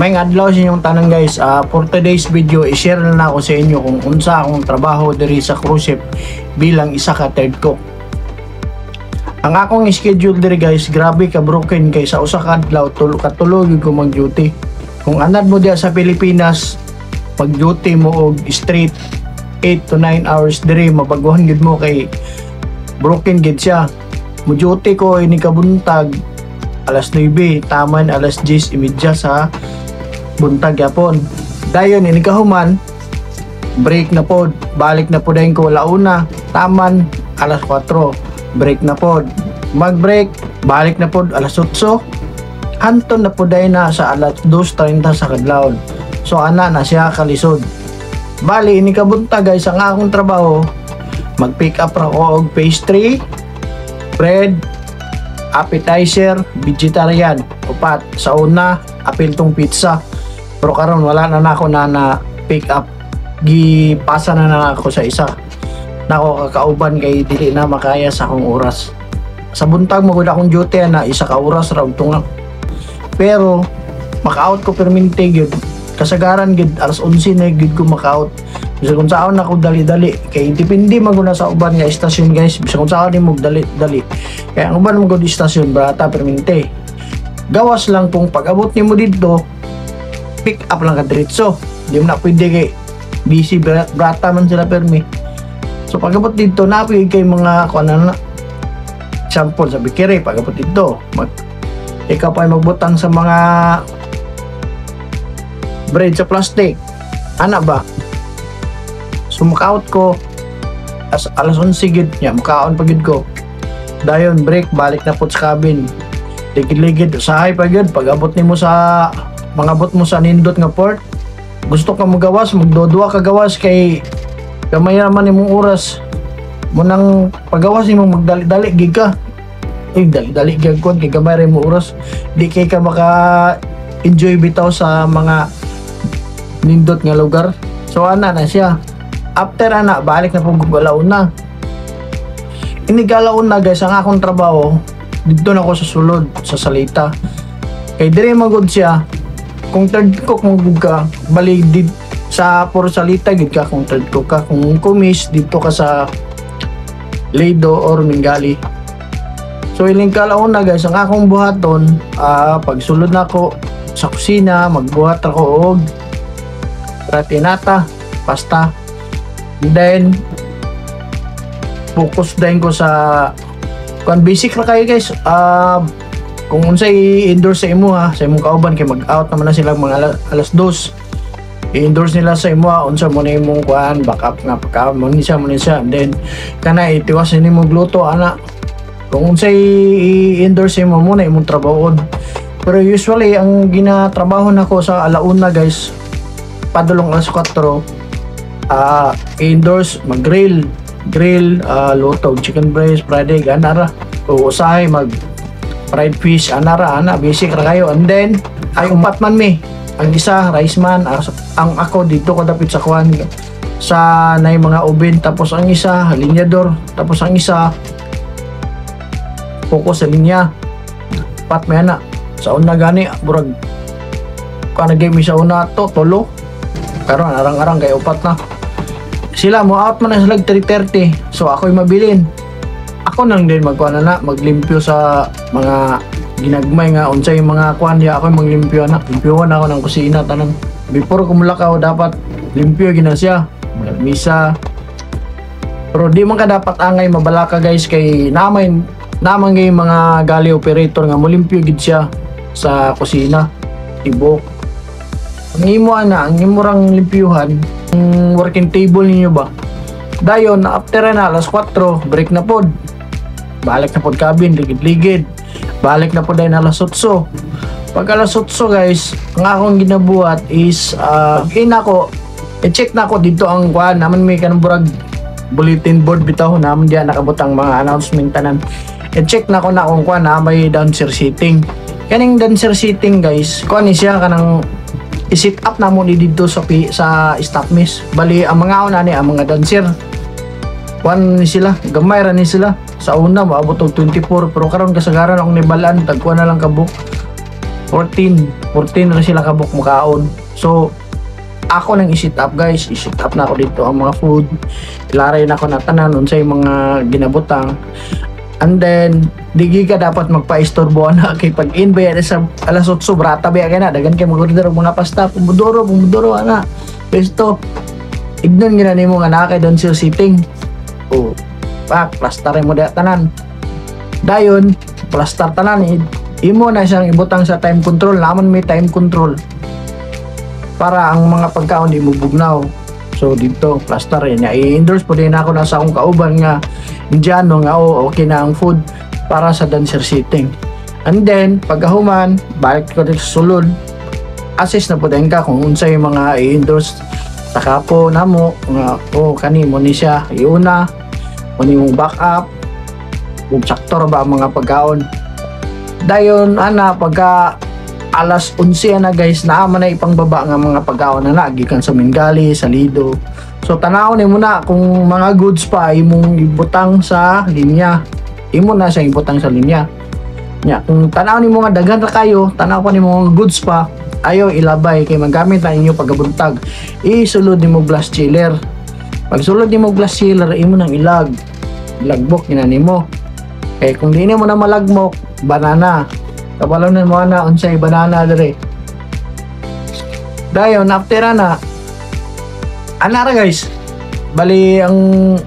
May adlaw sa inyong tanong guys, for today's video i-share na ako sa inyo kung unsa akong trabaho diri sa cruise ship bilang isa ka third cook. Ang akong schedule diri guys, grabe ka broken kay sa usa ka adlaw katulog ko mag-duty. Kung anad mo diya sa Pilipinas, mag-duty mo og straight 8 to 9 hours diri, mabaguhan gid mo kay broken gid siya. Mo-duty ko ini kabuntag alas 9, taman alas 10:30 sa buntag yapon. Dayon ini kahuman, break na pod, balik na pod dayon ko launa, taman alas 4, break na pod. Mag-break, balik na pod alas 8, hanton na pod dayon na sa alas 2:30 sa kadlawon. So ana na siya kalisod. Bali ini kabuntag guys, ang akong trabaho, mag-pick up ra ko og pastry, bread, appetizer, vegetarian, upat. Sa una, apil tong pizza. Pero karon wala na ako na pick up. Gipasa na ako sa isa. Nako kakauban kay dili na makaya sa akong oras. Sa buntag magud akong duty na isa ka oras ra ugtong. Pero maka-out ko permente gyud. Kasagaran gid alas 11 na gid ko maka-out. Bisa kung saan ako dali-dali kay depende maguna sa uban nga istasyon guys. Bisa kung saan din mo dali-dali. Kaya ang uban mo gud istasyon brata permente. Gawas lang kung pag-abot nimo dito, pick up lang ka diretso. Di mo na pwede kay busy brata man sila permi. So pag-abot dito napi kay mga kuan na sample sa bikiri pag-abot dito. Ikaw pa magbutang sa mga bread sa plastic. Ana ba? So maka-out ko alas 11 gid nya, maka-on pa gid ko. Dayon break, balik na pod sa cabin. Ligid-ligid usahay pa gid pag-abot nimo sa mangabot mo sa nindot nga port. Gusto ka magawas, magdodua ka gawas kay gamay naman imong oras. Munang pagawas nimo magdali-dali gid ka. Dali-dali gid kon kay gamay ra imong oras. Di kay ka maka enjoy bitaw sa mga nindot nga lugar. So ana na siya. After ana, balik na po galaon na. Ini galaon na guys, ang akong trabaho dito na ako sa sulod, sa salita. Kay dire magod siya. Kung third cook mo ka, balik dit sa puro salita gid ka kung third cook ka. Kung kumis dito ka sa Lido or Mingali. So iling galaon na guys, ang akong buhaton, pagsulod na ako sa kusina, magbuhat ako og ratinata, pasta. And then focus din ko sa kung basic ra kayo guys. Kung unsay i-endorse sa imo sa imong kauban kay mag-out naman na sila mga alas 2. I-endorse nila sa imo unsa mo na imong kuan backup nga pagka mo ni siya. And then kana itiwas nimo gluto ana. Kung unsay i-endorse imo mo na imong trabahon. Pero usually ang ginatrabaho nako sa alauna guys, padulong alas 4. Indoors, mag-grill, luto, chicken breast, fried egg, anara, usahay, fried fish, anara, basic ra kayo. And then, ay umpat man mi, ang isa, rice man, ang ako dito ko dapit sa kuhan, sa nay mga oven, tapos ang isa, linyador, tapos ang isa, focus sa linya, pat may ana, sa una gani, burag, kung nag-game sa una to, tolo, karon arang-arang kay upat na. Sila mo out man na sila 3:30. So ako'y mabilin. Ako nang din magkuan na maglimpyo sa mga ginagmay nga unsay mga kuan ya, ako'y maglimpyo na. Limpyohan ako ng kusina tanan. Before ko mulakaw dapat limpyo gina siya. Misa. Pero di man ka dapat angay mabalaka guys kay naman gay mga gali operator nga mulimpyo gid siya sa kusina. Tibok. Ang imo ang imurang limpyuhan, ang working table ninyo ba? Dayon, after na alas 4, break na pod. Balik na pod cabin, ligid-ligid. Balik na pod dahil alas 8. Pag alas 8 guys, ang akong ginabuhat is, i-check na ko dito ang kuhan. Naman may kanang bulletin board bitaw, naman diyan nakabutang mga announcement tanan. I-check na ko na kung kuhan na may dancer seating. Kaning dancer seating guys, kuhan ni siya kanang i-sit up na mo ni dito sa staff miss. Bali ang mga una ni ang mga dancer. Kuan ni sila, gamay ra ni sila. Sa una maabot og 24 pero karon kasagaran akong nibalaan tagkuan na lang kabuk. 14 na sila kabuk makaon. So ako nang i-set up guys, i-set up na ako dito ang mga food, ilaray na ako na tanan unsay mga ginabutang. And then digi ka dapat magpa-istorbo na kay pag-in ba sa alas 8 brata ba kay na dagan kay mag-order og mga pasta, pomodoro ana. Pesto ignon gina nimo nga naa kay doon sitting. Oh, pak plaster mo da tanan. Dayon plaster tanan imo na siyang ibutang sa time control, naman may time control para ang mga pagkaon di mo bugnaw. So dito plaster niya i-endorse po din ako na sa akong kauban nga Indiano nga okay na ang food para sa dancer sitting. And then pagkahuman balik ko dito sa sulod, assess na po din ka kung unsay mga i-endorse sa kapo namo nga kani mo ni siya iuna mo ni mong backup kung sakto ba ang mga pagkaon. Dayon ana pagka alas 11 na guys, naaman na ipangbaba nga mga pagkaon na gikan sa Mingali, sa Lido. So tanaw ni mo na kung mga goods pa imong ibutang sa linya. Imo na siya ibutang sa linya. Nya kung tanaw ni mo nga daghan ra kayo, tanaw pa ni mo nga goods pa, ayo ilabay kay magamit na inyo pagabuntag. Isulod nimo glass chiller. Pag sulod nimo glass chiller, imo nang ilagbok ina nimo. Kay kung di nimo na malagmok, banana. Kabalonan mo na unsay banana dire. Dayon after ana ra guys. Bali ang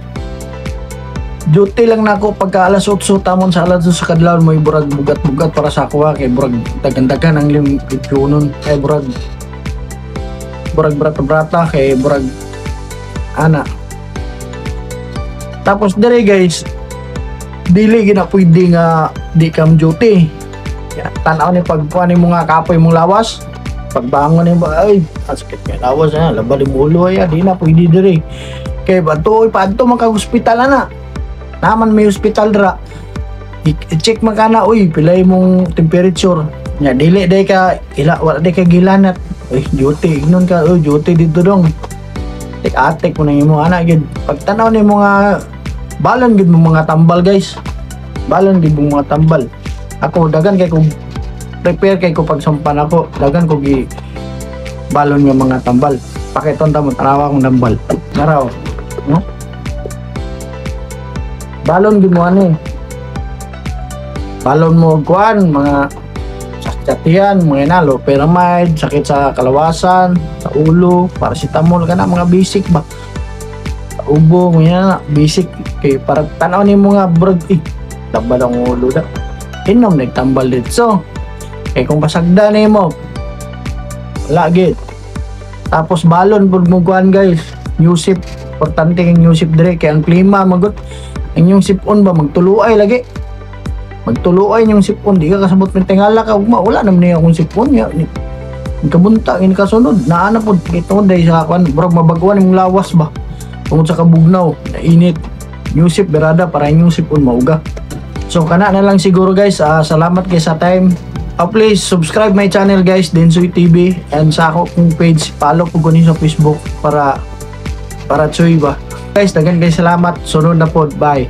duty lang nako pagka alas 8 tamon sa alas 2 sa kadlawon mo burag bugat-bugat para sa ako kay burag dagan-dagan ang limpiyonon kay burag brata-brata kay burag ana. Tapos dire guys dili gina pwede nga di kam duty. Tanaw ni pagkuhan mo nga kapoy mong lawas, pagbangon ni mo ay sakit kay lawas na labal mo ulo ay di na pwede dire kay bato padto man kag ospital na naman may ospital dra i-check man kana uy pilay mong temperature nya dili day ka wala day ka gilanat uy duty ignon ka duty dito dong atek mo na imo ana gid pagtanaw ni mo nga balon gid mo mga tambal guys, balon gid mo mga tambal. Ako dagan kay ko prepare kay ko pagsampan ako dagan ko gi balon nga mga tambal pakiton ta mo tanawa akong tambal naraw no balon gid mo ani balon mo kuan mga sakyatian mga nalo peramide sakit sa kalawasan sa ulo paracetamol kana mga basic ba sa ubo mga basic kay para tanaw nimo nga brod tabal ang ulo da inom nagtambal dito kay kung pasagda nimo lagit tapos balon pud mo kuan guys new sip importante ang new sip dire kay ang klima magot ang yung sipon ba magtuluay lagi magtuluay yung sipon di ka kasabot ng tingala ka ugma wala naman niya akong sipon ya kabunta in kasunod naana pud ito dai sa kuan bro mabagwan imong lawas ba tungod sa kabugnaw na init new sip berada para yung sipon mauga. So kana na lang siguro guys, salamat kay sa time. Please subscribe my channel guys, Densoy TV, and sa ako kong page, follow ko guni sa Facebook para tsuy ba. Guys, dagan guys salamat, sunod na pod, bye.